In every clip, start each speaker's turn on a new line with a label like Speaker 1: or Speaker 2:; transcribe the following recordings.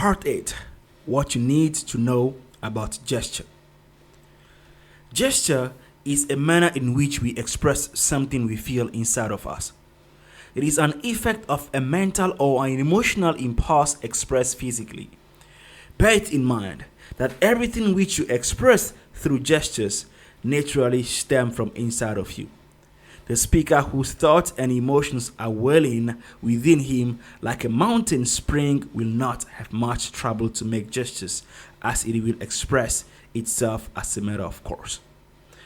Speaker 1: Part 8. What you need to know about gesture. Gesture is a manner in which we express something we feel inside of us. It is an effect of a mental or an emotional impulse expressed physically. Bear it in mind that everything which you express through gestures naturally stem from inside of you. The speaker whose thoughts and emotions are welling within him like a mountain spring will not have much trouble to make gestures as it will express itself as a matter of course.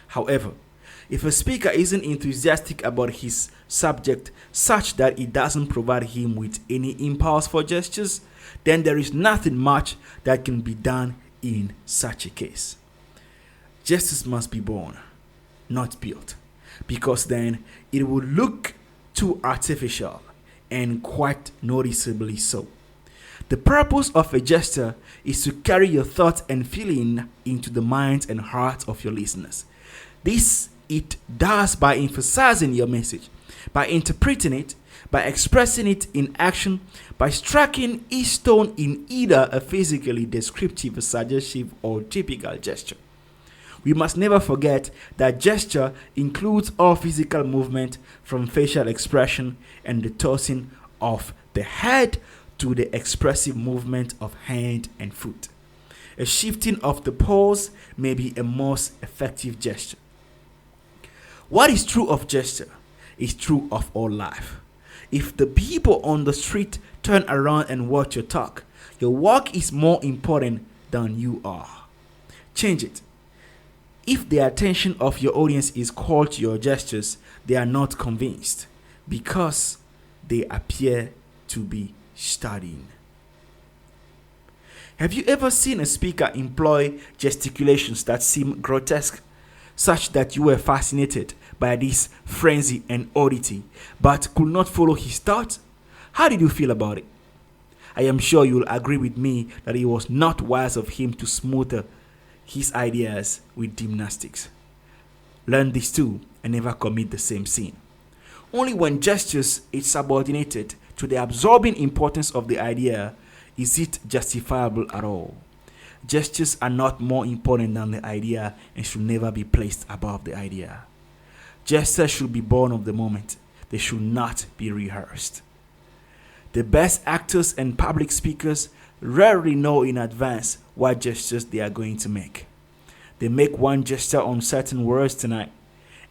Speaker 1: However, if a speaker isn't enthusiastic about his subject such that it doesn't provide him with any impulse for gestures, then there is nothing much that can be done in such a case. Gestures must be born, not built, because then it would look too artificial and quite noticeably so. The purpose of a gesture is to carry your thoughts and feeling into the minds and hearts of your listeners. This it does by emphasizing your message, by interpreting it, by expressing it in action, by striking each tone in either a physically descriptive, suggestive, or typical gesture. We must never forget that gesture includes all physical movement from facial expression and the tossing of the head to the expressive movement of hand and foot. A shifting of the pose may be a most effective gesture. What is true of gesture is true of all life. If the people on the street turn around and watch your talk, your walk is more important than you are. Change it. If the attention of your audience is called to your gestures, they are not convinced because they appear to be studying. Have you ever seen a speaker employ gesticulations that seem grotesque, such that you were fascinated by this frenzy and oddity, but could not follow his thoughts? How did you feel about it? I am sure you'll agree with me that it was not wise of him to smother his ideas with gymnastics. Learn this too and never commit the same sin. Only when gestures is subordinated to the absorbing importance of the idea is it justifiable at all. Gestures are not more important than the idea and should never be placed above the idea. Gestures should be born of the moment. They should not be rehearsed. The best actors and public speakers rarely know in advance what gestures they are going to make. They make one gesture on certain words tonight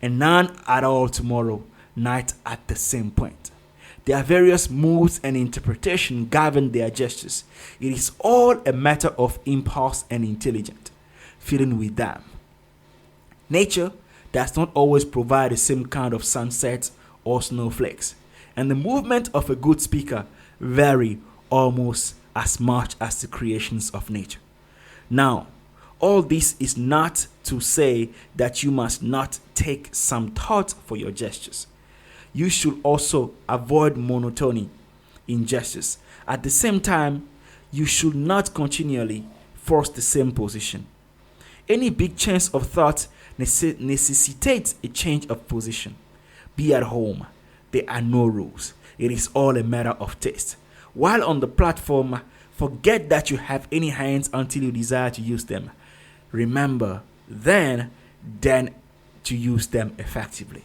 Speaker 1: and none at all tomorrow night at the same point. Their various moods and interpretation govern their gestures. It is all a matter of impulse and intelligent feeling with them. Nature does not always provide the same kind of sunsets or snowflakes, and the movement of a good speaker vary almost as much as the creations of nature. Now, all this is not to say that you must not take some thought for your gestures. You should also avoid monotony in gestures. At the same time, you should not continually force the same position. Any big change of thought necessitates a change of position. Be at home. There are no rules. It is all a matter of taste. While on the platform, forget that you have any hands until you desire to use them. Remember, then to use them effectively.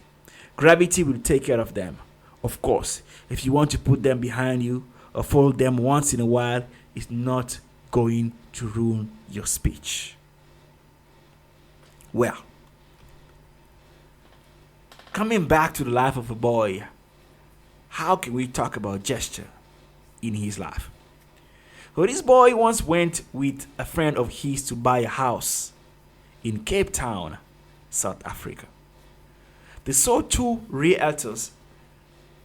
Speaker 1: Gravity will take care of them. Of course, if you want to put them behind you or fold them once in a while, it's not going to ruin your speech. Well, coming back to the life of a boy, how can we talk about gesture in his life? Well, this boy once went with a friend of his to buy a house in Cape Town, South Africa. They saw two realtors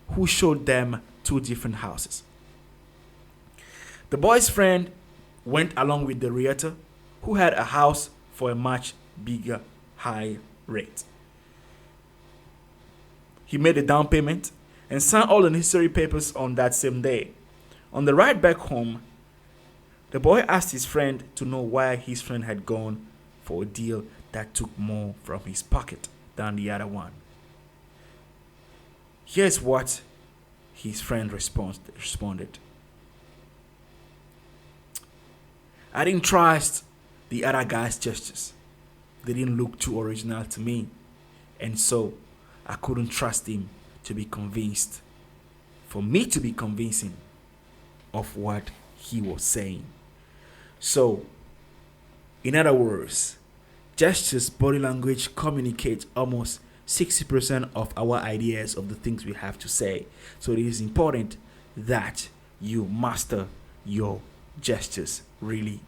Speaker 1: who showed them two different houses. The boy's friend went along with the realtor who had a house for a much bigger, high rate. He made a down payment and signed all the necessary papers on that same day. On the ride back home, the boy asked his friend to know why his friend had gone for a deal that took more from his pocket than the other one. Here's what his friend responded. I didn't trust the other guy's gestures. They didn't look too original to me. And so I couldn't trust him to be convinced, for me to be convincing of what he was saying. So, in other words, gestures, body language communicate almost 60% of our ideas of the things we have to say. So it is important that you master your gestures really